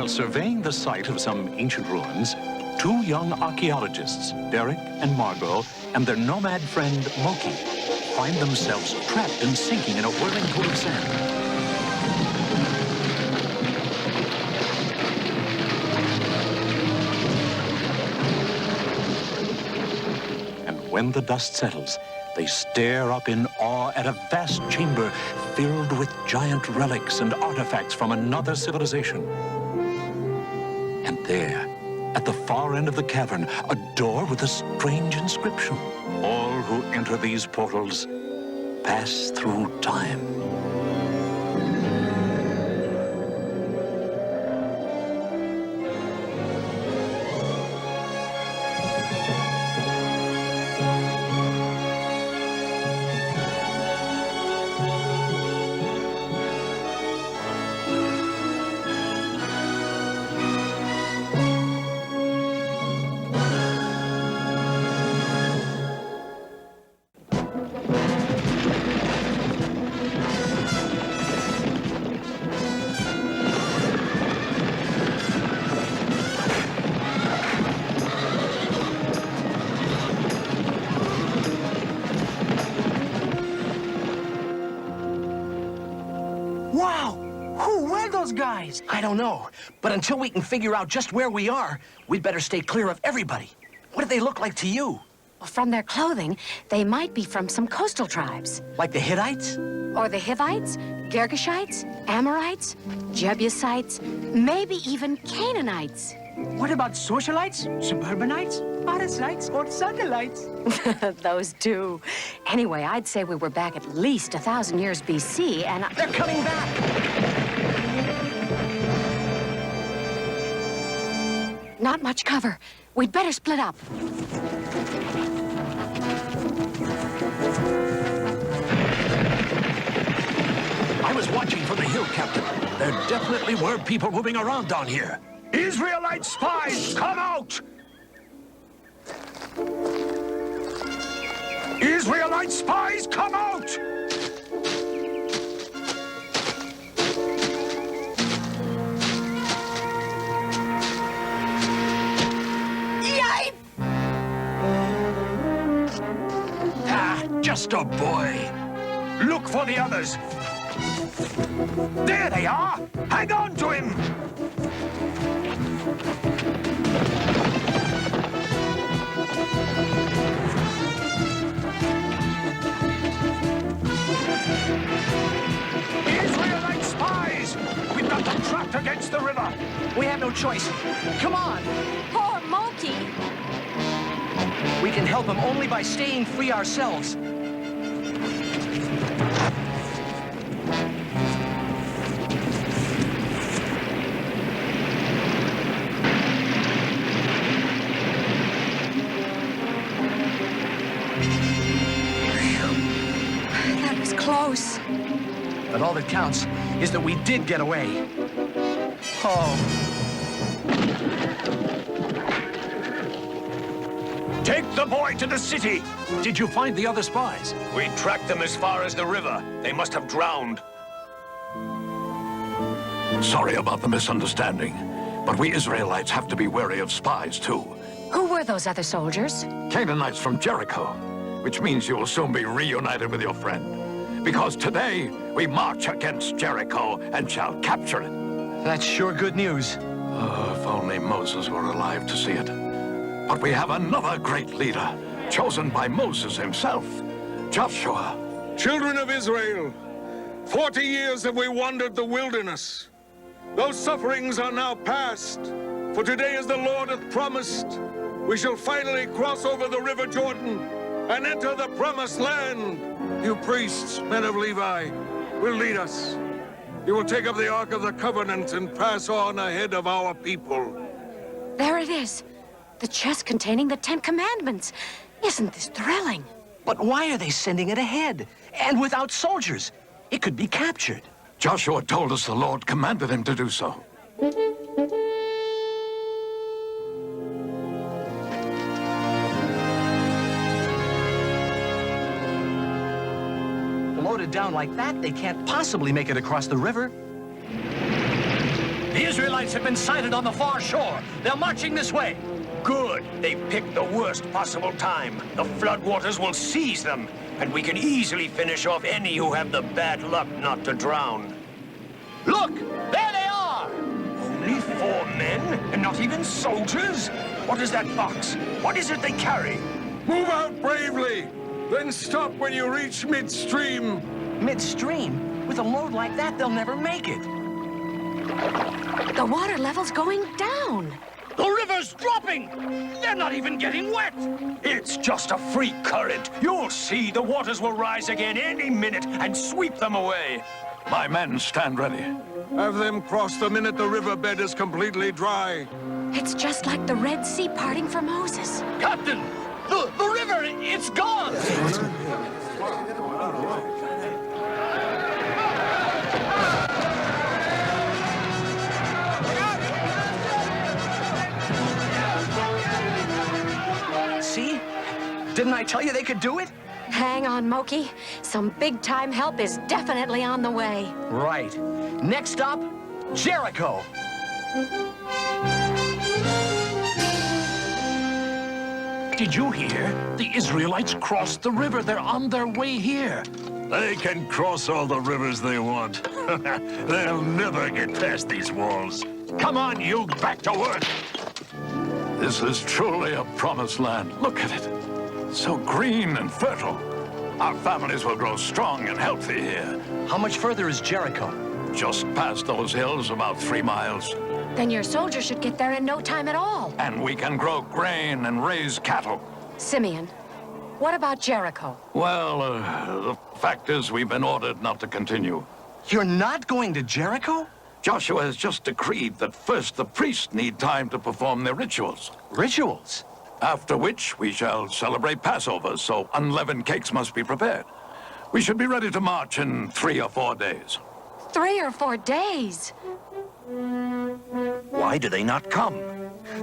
While surveying the site of some ancient ruins, two young archaeologists, Derek and Margot, and their nomad friend, Moki, find themselves trapped and sinking in a whirling pool of sand. When the dust settles, they stare up in awe at a vast chamber filled with giant relics and artifacts from another civilization. And there, at the far end of the cavern, a door with a strange inscription. All who enter these portals pass through time. Wow! Who were those guys? I don't know. But until we can figure out just where we are, we'd better stay clear of everybody. What do they look like to you? Well, from their clothing, they might be from some coastal tribes. Like the Hittites? Or the Hivites, Girgashites, Amorites, Jebusites, maybe even Canaanites. What about socialites, suburbanites, parasites, or satellites? Those two. Anyway, I'd say we were back at least 1,000 years BC, and They're coming back! Not much cover. We'd better split up. I was watching from the hill, Captain. There definitely were people moving around down here. Israelite spies, come out! Israelite spies, come out! Yipe! Ah, just a boy. Look for the others. There they are! Hang on to him! Israelite spies! We've got them trapped against the river! We have no choice. Come on! Poor Moki! We can help them only by staying free ourselves. That was close. But all that counts is that we did get away. Oh. Take the boy to the city! Did you find the other spies? We tracked them as far as the river. They must have drowned. Sorry about the misunderstanding, but we Israelites have to be wary of spies, too. Who were those other soldiers? Canaanites from Jericho, which means you will soon be reunited with your friend. Because today, we march against Jericho and shall capture it. That's sure good news. If only Moses were alive to see it. But we have another great leader, chosen by Moses himself, Joshua. Children of Israel, 40 years have we wandered the wilderness. Those sufferings are now past, for today, as the Lord hath promised, we shall finally cross over the river Jordan and enter the promised land. You priests, men of Levi, will lead us. You will take up the Ark of the Covenant and pass on ahead of our people. There it is. The chest containing the 10 Commandments. Isn't this thrilling? But why are they sending it ahead? And without soldiers? It could be captured. Joshua told us the Lord commanded him to do so. Loaded down like that, they can't possibly make it across the river. The Israelites have been sighted on the far shore. They're marching this way. Good. They picked the worst possible time. The floodwaters will seize them, and we can easily finish off any who have the bad luck not to drown. Look! There they are! Only 4 men, and not even soldiers? What is that box? What is it they carry? Move out bravely! Then stop when you reach midstream. Midstream? With a load like that, they'll never make it. The water level's going down. The river's dropping! They're not even getting wet! It's just a free current. You'll see the waters will rise again any minute and sweep them away. My men stand ready. Have them cross the minute the riverbed is completely dry. It's just like the Red Sea parting for Moses. Captain! The river, it's gone! See? Didn't I tell you they could do it? Hang on, Moki. Some big-time help is definitely on the way. Right. Next up, Jericho. Did you hear? The Israelites crossed the river. They're on their way here. They can cross all the rivers they want. They'll never get past these walls. Come on, you, back to work. This is truly a promised land. Look at it. So green and fertile. Our families will grow strong and healthy here. How much further is Jericho? Just past those hills, about 3 miles. Then your soldiers should get there in no time at all. And we can grow grain and raise cattle. Simeon, what about Jericho? Well, the fact is we've been ordered not to continue. You're not going to Jericho? Joshua has just decreed that first the priests need time to perform their rituals. Rituals? After which we shall celebrate Passover, so unleavened cakes must be prepared. We should be ready to march in 3 or 4 days. 3 or 4 days? Why do they not come?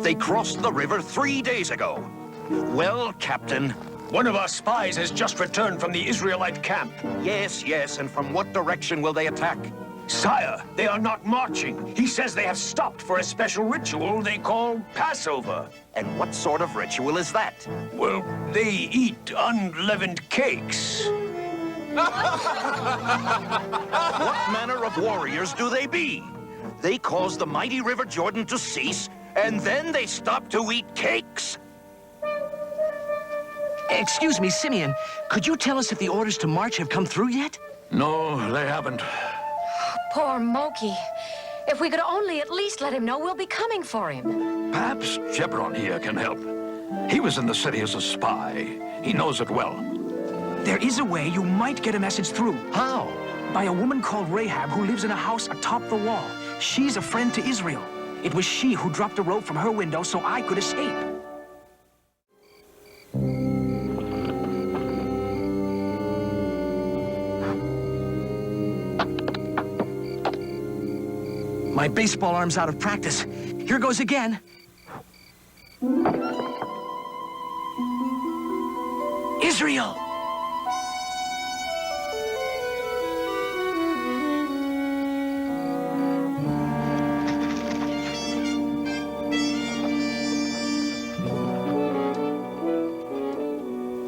They crossed the river 3 days ago. Well, Captain, one of our spies has just returned from the Israelite camp. Yes, and from what direction will they attack? Sire, they are not marching. He says they have stopped for a special ritual they call Passover. And what sort of ritual is that? Well, they eat unleavened cakes. What manner of warriors do they be? They cause the mighty River Jordan to cease, and then they stop to eat cakes? Excuse me, Simeon. Could you tell us if the orders to march have come through yet? No, they haven't. Poor Moki. If we could only at least let him know we'll be coming for him. Perhaps Jebron here can help. He was in the city as a spy. He knows it well. There is a way you might get a message through. How? By a woman called Rahab who lives in a house atop the wall. She's a friend to Israel. It was she who dropped a rope from her window so I could escape. My baseball arm's out of practice. Here goes again. Israel!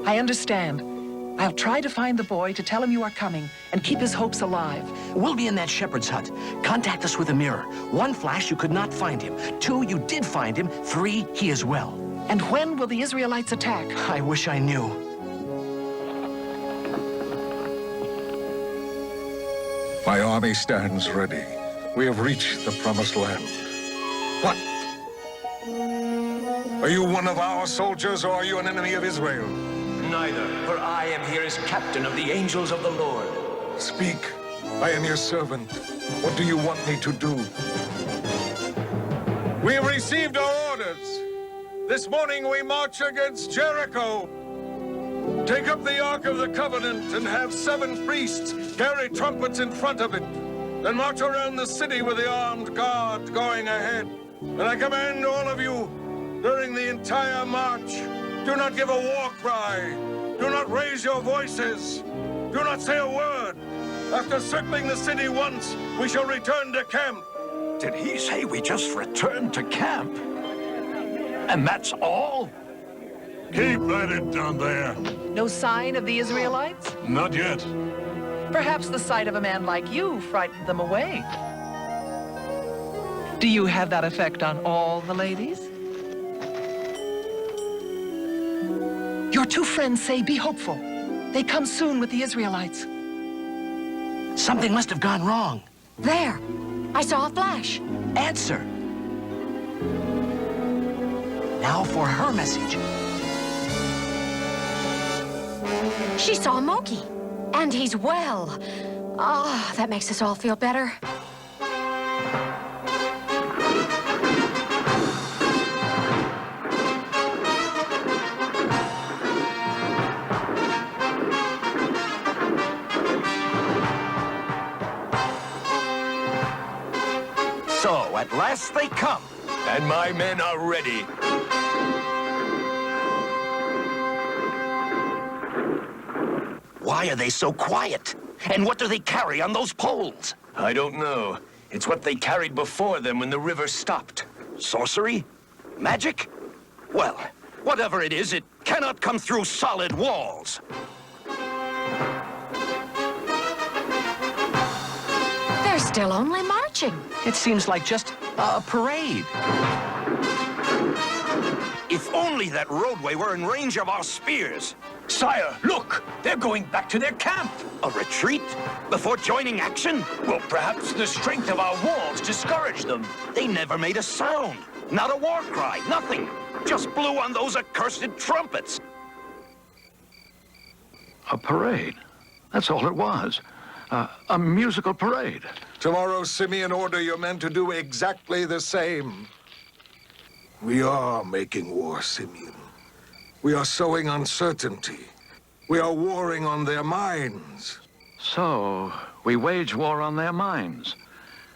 I understand. I'll try to find the boy to tell him you are coming and keep his hopes alive. We'll be in that shepherd's hut. Contact us with a mirror. 1 flash, you could not find him. 2, you did find him. 3, he is well. And when will the Israelites attack? I wish I knew. My army stands ready. We have reached the promised land. What? Are you one of our soldiers, or are you an enemy of Israel? Neither, for I am here as captain of the angels of the Lord. Speak. I am your servant. What do you want me to do? We have received our orders. This morning we march against Jericho. Take up the Ark of the Covenant and have 7 priests carry trumpets in front of it. Then march around the city with the armed guard going ahead. And I command all of you, during the entire march, do not give a war cry. Do not raise your voices. Do not say a word. After circling the city once, we shall return to camp. Did he say we just returned to camp? And that's all? Keep at it down there. No sign of the Israelites? Not yet. Perhaps the sight of a man like you frightened them away. Do you have that effect on all the ladies? Your two friends say be hopeful. They come soon with the Israelites. Something must have gone wrong. There. I saw a flash. Answer. Now for her message. She saw Moki. And he's well. Oh, that makes us all feel better. So, at last they come. And my men are ready. Why are they so quiet? And what do they carry on those poles? I don't know. It's what they carried before them when the river stopped. Sorcery? Magic? Well, whatever it is, it cannot come through solid walls. They're still only marching. It seems like just a parade. If only that roadway were in range of our spears. Sire, look! They're going back to their camp! A retreat? Before joining action? Well, perhaps the strength of our walls discouraged them. They never made a sound. Not a war cry, nothing. Just blew on those accursed trumpets. A parade. That's all it was. A musical parade. Tomorrow, Simeon, order your men to do exactly the same. We are making war, Simeon. We are sowing uncertainty. We are warring on their minds. So, we wage war on their minds.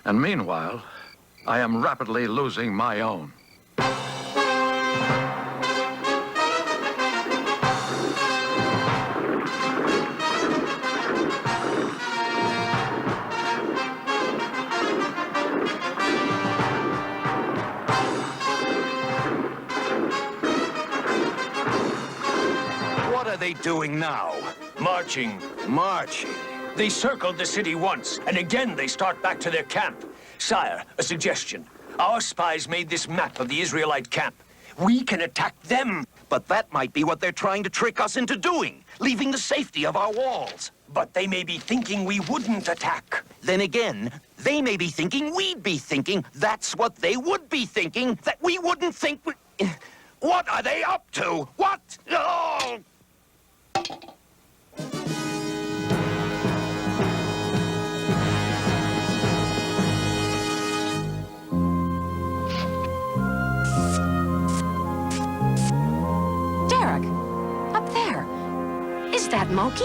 And meanwhile, I am rapidly losing my own. What are they doing now? Marching. Marching. They circled the city once, and again they start back to their camp. Sire, a suggestion. Our spies made this map of the Israelite camp. We can attack them. But that might be what they're trying to trick us into doing, leaving the safety of our walls. But they may be thinking we wouldn't attack. Then again, they may be thinking we'd be thinking that's what they would be thinking, that we wouldn't think. What are they up to? What? Oh! Derek, up there. Is that Moki?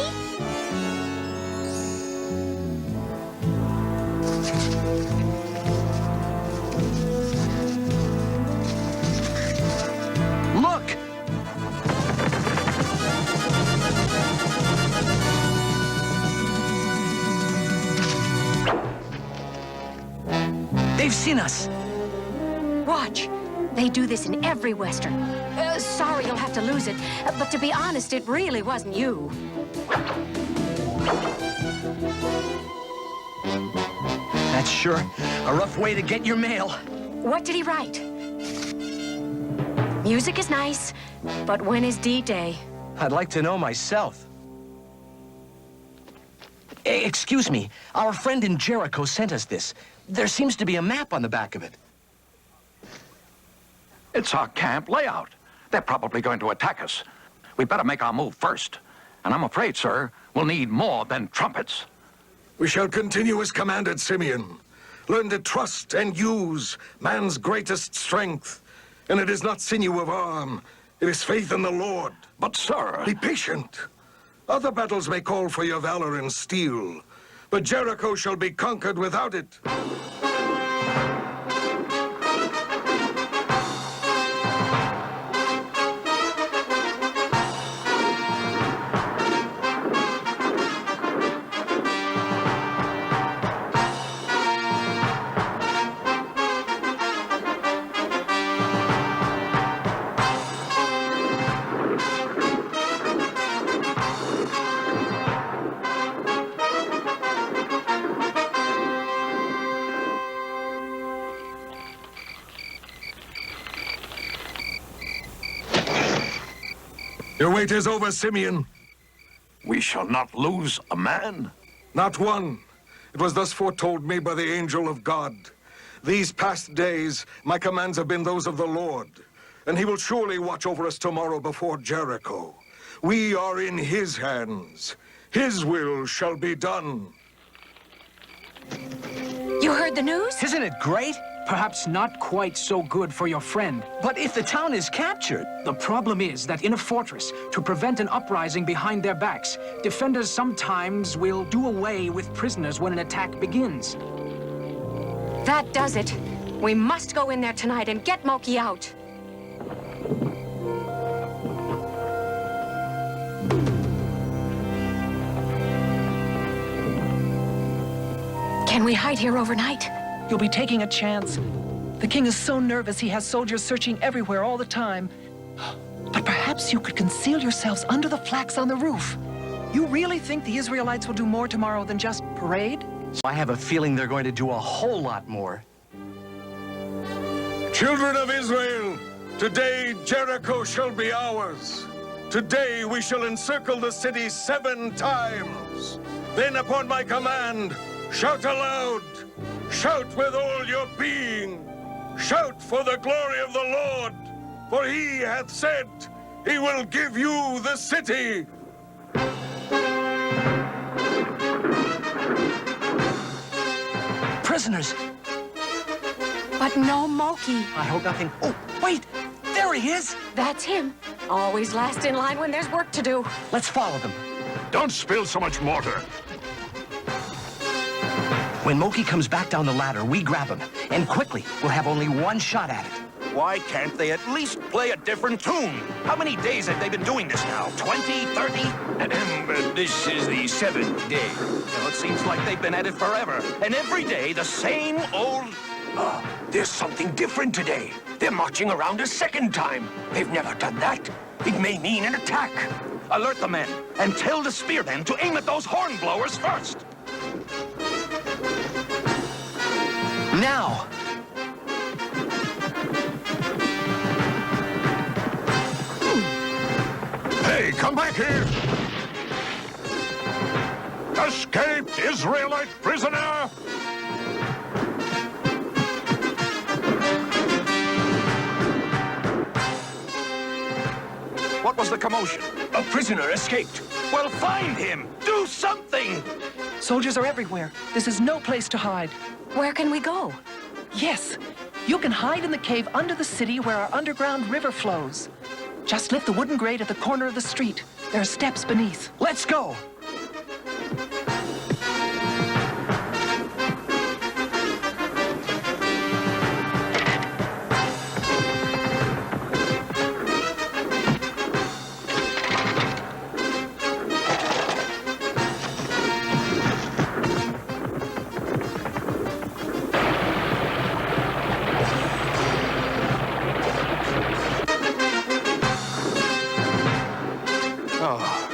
Look! They've seen us. Watch. They do this in every Western. Sorry you'll have to lose it, but to be honest, it really wasn't you. That's sure a rough way to get your mail. What did he write? Music is nice, but when is D-Day? I'd like to know myself. Excuse me, our friend in Jericho sent us this. There seems to be a map on the back of it. It's our camp layout. They're probably going to attack us. We better make our move first. And I'm afraid, sir, we'll need more than trumpets. We shall continue as commanded, Simeon. Learn to trust and use man's greatest strength. And it is not sinew of arm, it is faith in the Lord. But, sir... Be patient. Other battles may call for your valor and steel, but Jericho shall be conquered without it. Your wait is over, Simeon. We shall not lose a man. Not one. It was thus foretold me by the angel of God. These past days, my commands have been those of the Lord, and he will surely watch over us tomorrow before Jericho. We are in his hands. His will shall be done. You heard the news? Isn't it great? Perhaps not quite so good for your friend. But if the town is captured... The problem is that in a fortress, to prevent an uprising behind their backs, defenders sometimes will do away with prisoners when an attack begins. That does it. We must go in there tonight and get Moki out. Can we hide here overnight? You'll be taking a chance. The king is so nervous he has soldiers searching everywhere all the time. But perhaps you could conceal yourselves under the flax on the roof. You really think the Israelites will do more tomorrow than just parade? I have a feeling they're going to do a whole lot more. Children of Israel, today Jericho shall be ours. Today we shall encircle the city 7 times. Then upon my command, shout aloud. Shout with all your being. Shout for the glory of the Lord. For he hath said, he will give you the city. Prisoners. But no Moki. I hope nothing... Oh, wait! There he is! That's him. Always last in line when there's work to do. Let's follow them. Don't spill so much mortar. When Moki comes back down the ladder, we grab him. And quickly, we'll have only one shot at it. Why can't they at least play a different tune? How many days have they been doing this now? 20, 30? This is the 7th day. Well, it seems like they've been at it forever. And every day, the same old... There's something different today. They're marching around a second time. They've never done that. It may mean an attack. Alert the men, and tell the spearmen to aim at those horn blowers first. Now! Hey, come back here! Escaped Israelite prisoner! What was the commotion? A prisoner escaped. Well, find him! Do something! Soldiers are everywhere. This is no place to hide. Where can we go? Yes, you can hide in the cave under the city where our underground river flows. Just lift the wooden grate at the corner of the street. There are steps beneath. Let's go!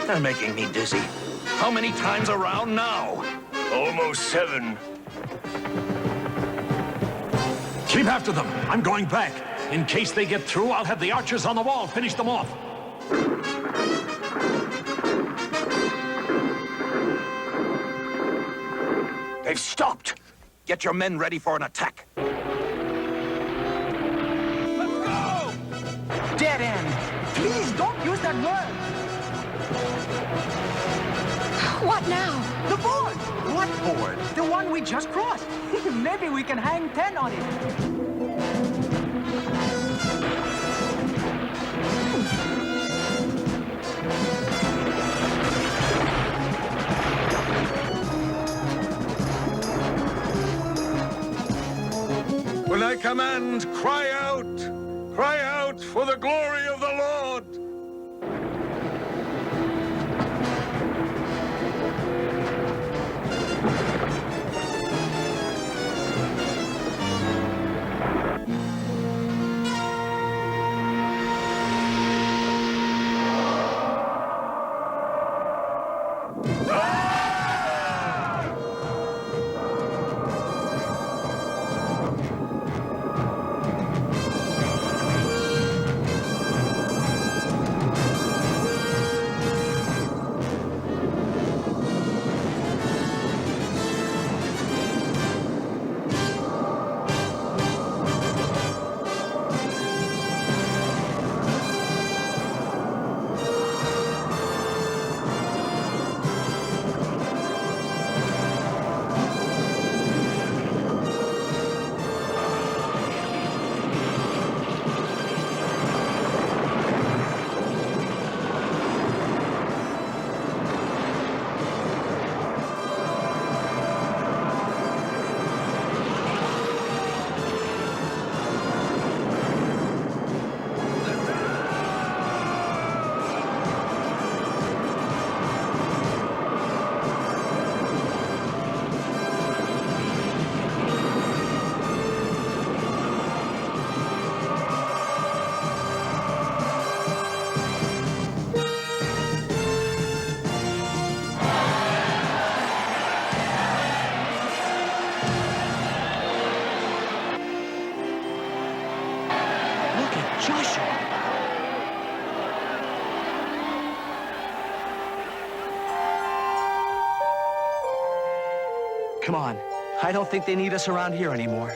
They're making me dizzy. How many times around now? Almost 7. Keep after them. I'm going back. In case they get through, I'll have the archers on the wall finish them off. They've stopped. Get your men ready for an attack. Let's go! Dead end. Please don't use that word. What now? The board. What board? The one we just crossed. Maybe we can hang 10 on it. When I command, cry out! Cry out for the glory of the Lord! Come on. I don't think they need us around here anymore.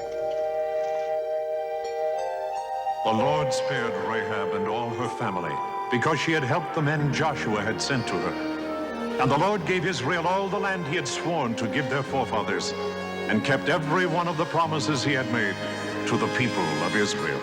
The Lord spared Rahab and all her family because she had helped the men Joshua had sent to her. And the Lord gave Israel all the land he had sworn to give their forefathers, and kept every one of the promises he had made to the people of Israel.